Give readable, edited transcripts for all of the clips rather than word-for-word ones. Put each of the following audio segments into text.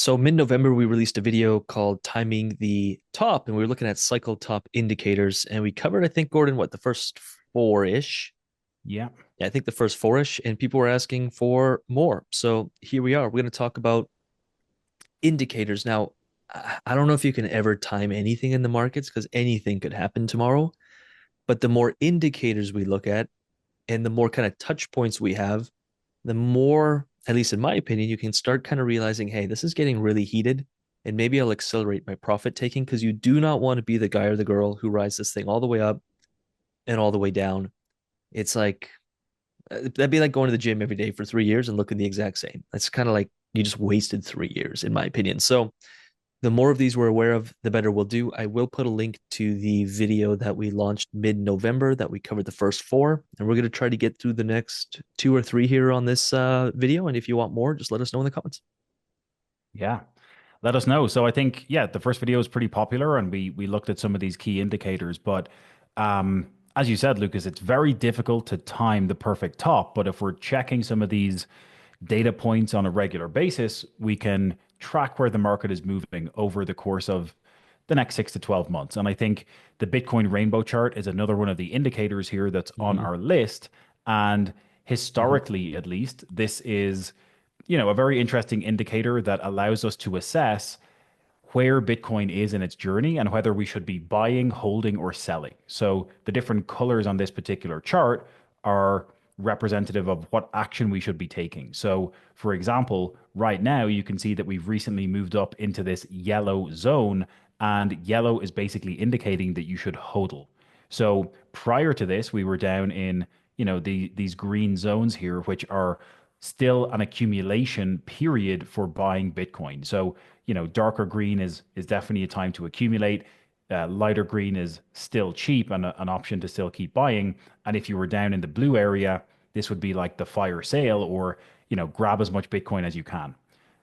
So mid-November, we released a video called Timing the Top, and we were looking at cycle top indicators. And we covered, I think, Gordon, what, the first four-ish? Yeah. Yeah, I think the first four-ish, and people were asking for more. So here we are. We're going to talk about indicators. Now, I don't know if you can ever time anything in the markets because anything could happen tomorrow. But the more indicators we look at and the more kind of touch points we have, the more, at least in my opinion, you can start kind of realizing, hey, this is getting really heated. And maybe I'll accelerate my profit taking because you do not want to be the guy or the girl who rides this thing all the way up and all the way down. It's like, that'd be like going to the gym every day for 3 years and looking the exact same. That's kind of like you just wasted 3 years, in my opinion. So the more of these we're aware of, the better we'll do. I will put a link to the video that we launched mid-November that we covered the first four, and we're going to try to get through the next two or three here on this video. And if you want more, just let us know in the comments. Yeah. Let us know. So I think, yeah, the first video was pretty popular and we looked at some of these key indicators. But as you said, Lucas, it's very difficult to time the perfect top. But if we're checking some of these data points on a regular basis, we can track where the market is moving over the course of the next 6 to 12 months. And I think the Bitcoin rainbow chart is another one of the indicators here that's on Mm-hmm. our list. And Mm-hmm. historically, at least, this is, a very interesting indicator that allows us to assess where Bitcoin is in its journey and whether we should be buying, holding, or selling. So the different colors on this particular chart are representative of what action we should be taking. So, for example, right now you can see that we've recently moved up into this yellow zone, and yellow is basically indicating that you should hodl. So prior to this, we were down in these green zones here, which are still an accumulation period for buying Bitcoin. So darker green is definitely a time to accumulate. Lighter green is still cheap and an option to still keep buying. And if you were down in the blue area, this would be like the fire sale or grab as much Bitcoin as you can.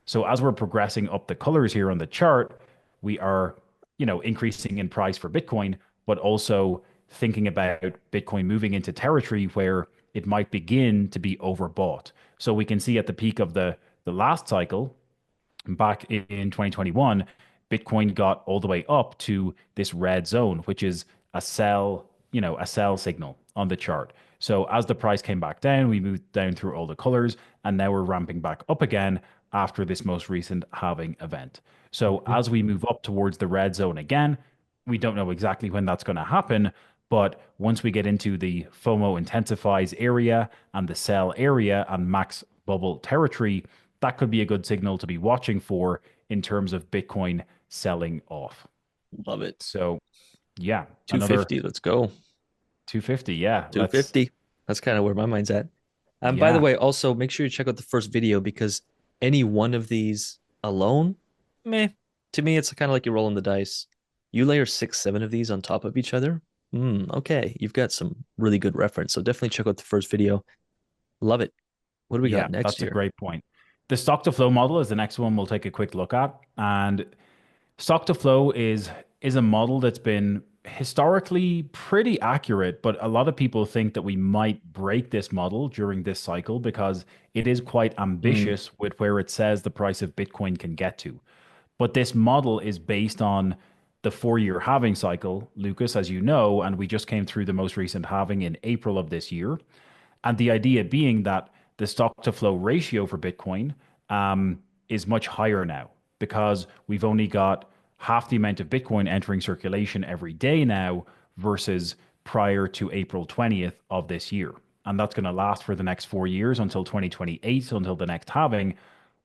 So as we're progressing up the colors here on the chart, we are increasing in price for Bitcoin, but also thinking about Bitcoin moving into territory where it might begin to be overbought. So we can see at the peak of the last cycle, back in 2021, Bitcoin got all the way up to this red zone, which is a sell signal on the chart. So as the price came back down, we moved down through all the colors, and now we're ramping back up again after this most recent halving event. So Mm-hmm. as we move up towards the red zone again, we don't know exactly when that's going to happen, but once we get into the FOMO intensifies area and the sell area and max bubble territory, that could be a good signal to be watching for in terms of Bitcoin selling off. Love it. So, yeah, another 250. Let's go. 250. Yeah, let's, 250. That's kind of where my mind's at. By the yeah, way, also make sure you check out the first video because any one of these alone, meh, to me, it's kind of like you're rolling the dice. You layer six, seven of these on top of each other. Okay, you've got some really good reference. So definitely check out the first video. Love it. What do we got yeah, next that's a here? great point. The stock to flow model is the next one we'll take a quick look at. And stock to flow is a model that's been historically pretty accurate, but a lot of people think that we might break this model during this cycle because it is quite Mm, ambitious with where it says the price of Bitcoin can get to. But this model is based on the 4 year halving cycle, Lucas, as you know, and we just came through the most recent halving in April of this year. And the idea being that the stock to flow ratio for Bitcoin is much higher now because we've only got half the amount of Bitcoin entering circulation every day now versus prior to April 20th of this year. And that's going to last for the next 4 years until 2028, until the next halving.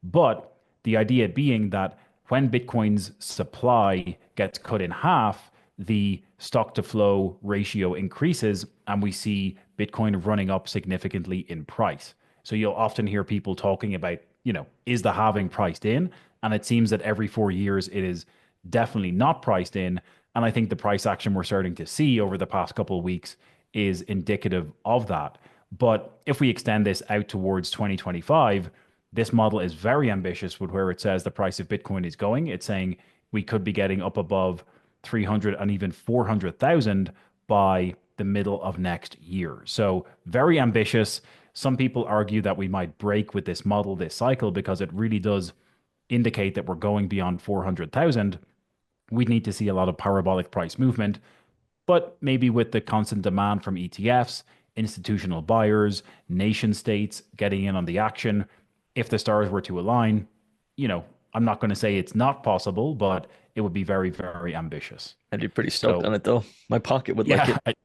But the idea being that when Bitcoin's supply gets cut in half, the stock to flow ratio increases and we see Bitcoin running up significantly in price. So you'll often hear people talking about, is the halving priced in? And it seems that every 4 years it is definitely not priced in. And I think the price action we're starting to see over the past couple of weeks is indicative of that. But if we extend this out towards 2025, this model is very ambitious with where it says the price of Bitcoin is going. It's saying we could be getting up above 300 and even 400,000 by the middle of next year. So very ambitious. Some people argue that we might break with this model this cycle because it really does indicate that we're going beyond 400,000, we'd need to see a lot of parabolic price movement. But maybe with the constant demand from ETFs, institutional buyers, nation states getting in on the action, if the stars were to align, you know, I'm not going to say it's not possible, but it would be very, very ambitious. I'd be pretty stoked So, on it though. My pocket would like yeah, it.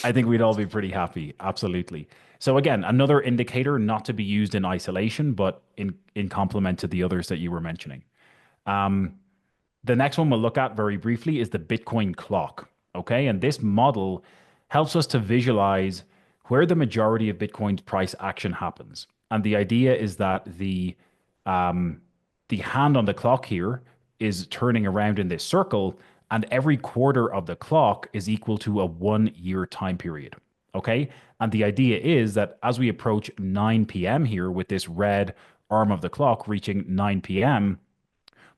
I think we'd all be pretty happy. Absolutely. So again, another indicator not to be used in isolation, but in complement to the others that you were mentioning. Um, the next one we'll look at very briefly is the Bitcoin clock. Okay. And this model helps us to visualize where the majority of Bitcoin's price action happens. And the idea is that um, the hand on the clock here is turning around in this circle, and every quarter of the clock is equal to a 1 year time period. Okay. And the idea is that as we approach 9 p.m. here with this red arm of the clock reaching 9 p.m.,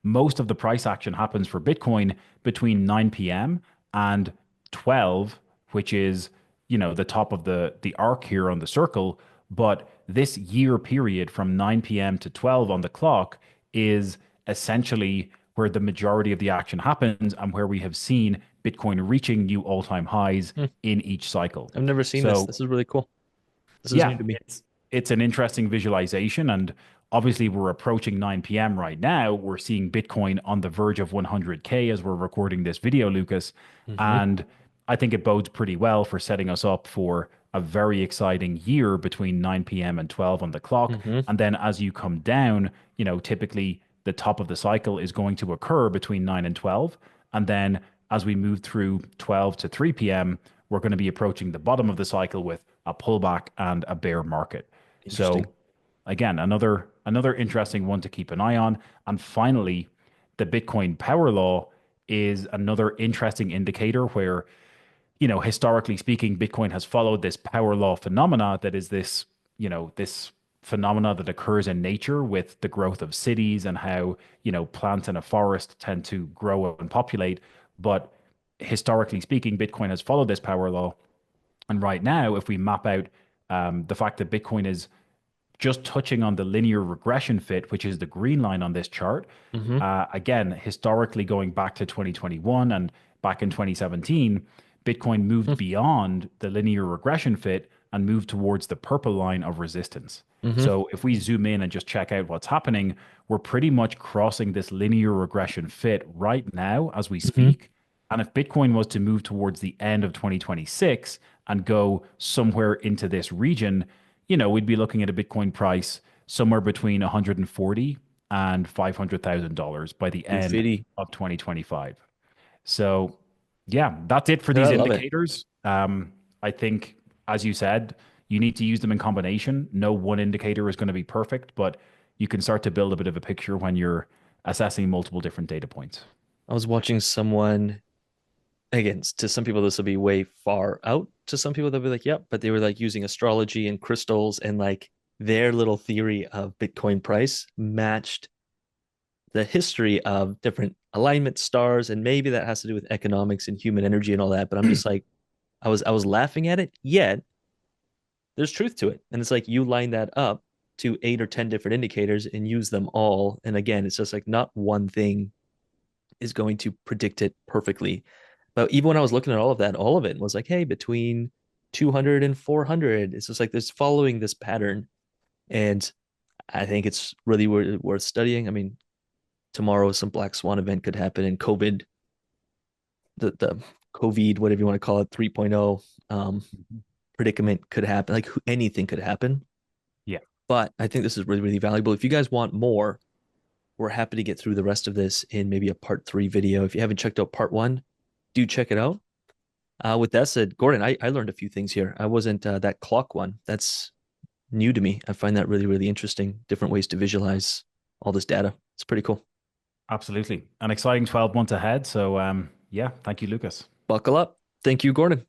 most of the price action happens for Bitcoin between 9 p.m. and 12, which is, the top of the arc here on the circle. But this year period from 9 p.m. to 12 on the clock is essentially where the majority of the action happens and where we have seen Bitcoin reaching new all-time highs Hmm. in each cycle. I've never seen this. So This is really cool. This is yeah, new to me. it's an interesting visualization, and obviously we're approaching 9 p.m. right now. We're seeing Bitcoin on the verge of 100K as we're recording this video, Lucas, Hmm. and I think it bodes pretty well for setting us up for a very exciting year between 9 p.m. and 12 on the clock. Hmm. And then as you come down, typically the top of the cycle is going to occur between 9 and 12. And then as we move through 12 to 3 p.m., we're going to be approaching the bottom of the cycle with a pullback and a bear market. Interesting. So again, another interesting one to keep an eye on. And finally, the Bitcoin power law is another interesting indicator where, historically speaking, Bitcoin has followed this power law phenomena that is this phenomena that occurs in nature with the growth of cities and how, plants in a forest tend to grow and populate. But historically speaking, Bitcoin has followed this power law. And right now, if we map out the fact that Bitcoin is just touching on the linear regression fit, which is the green line on this chart, Hmm. again, historically going back to 2021 and back in 2017, Bitcoin moved beyond the linear regression fit and moved towards the purple line of resistance. Hmm. So if we zoom in and just check out what's happening, we're pretty much crossing this linear regression fit right now as we Hmm. speak. And if Bitcoin was to move towards the end of 2026 and go somewhere into this region, we'd be looking at a Bitcoin price somewhere between 140 and $500,000 by the end Doofity. of 2025. So, yeah, that's it for I these love it. indicators. I think, as you said, you need to use them in combination. No one indicator is going to be perfect, but you can start to build a bit of a picture when you're assessing multiple different data points. I was watching someone, again, to some people this will be way far out. To some people they'll be like, yep, but they were like using astrology and crystals, and like their little theory of Bitcoin price matched the history of different alignment stars, and maybe that has to do with economics and human energy and all that. But I'm just like, I was laughing at it, yet there's truth to it. And it's like you line that up to 8 or 10 different indicators and use them all. And again, it's just like not one thing is going to predict it perfectly. But even when I was looking at all of it was like, hey, between 200 and 400, it's just like this following this pattern. And I think it's really worth studying. I mean, tomorrow some black swan event could happen, and the COVID, whatever you want to call it, 3.0 Mhm. predicament could happen. Like anything could happen. Yeah, But I think this is really, really valuable. If you guys want more, we're happy to get through the rest of this in maybe a part 3 video. If you haven't checked out part 1, do check it out. With that said, Gordon, I learned a few things here. I wasn't that clock one. That's new to me. I find that really, really interesting. Different ways to visualize all this data. It's pretty cool. absolutely. An exciting 12 months ahead. So, yeah, thank you, Lucas. Buckle up. Thank you, Gordon.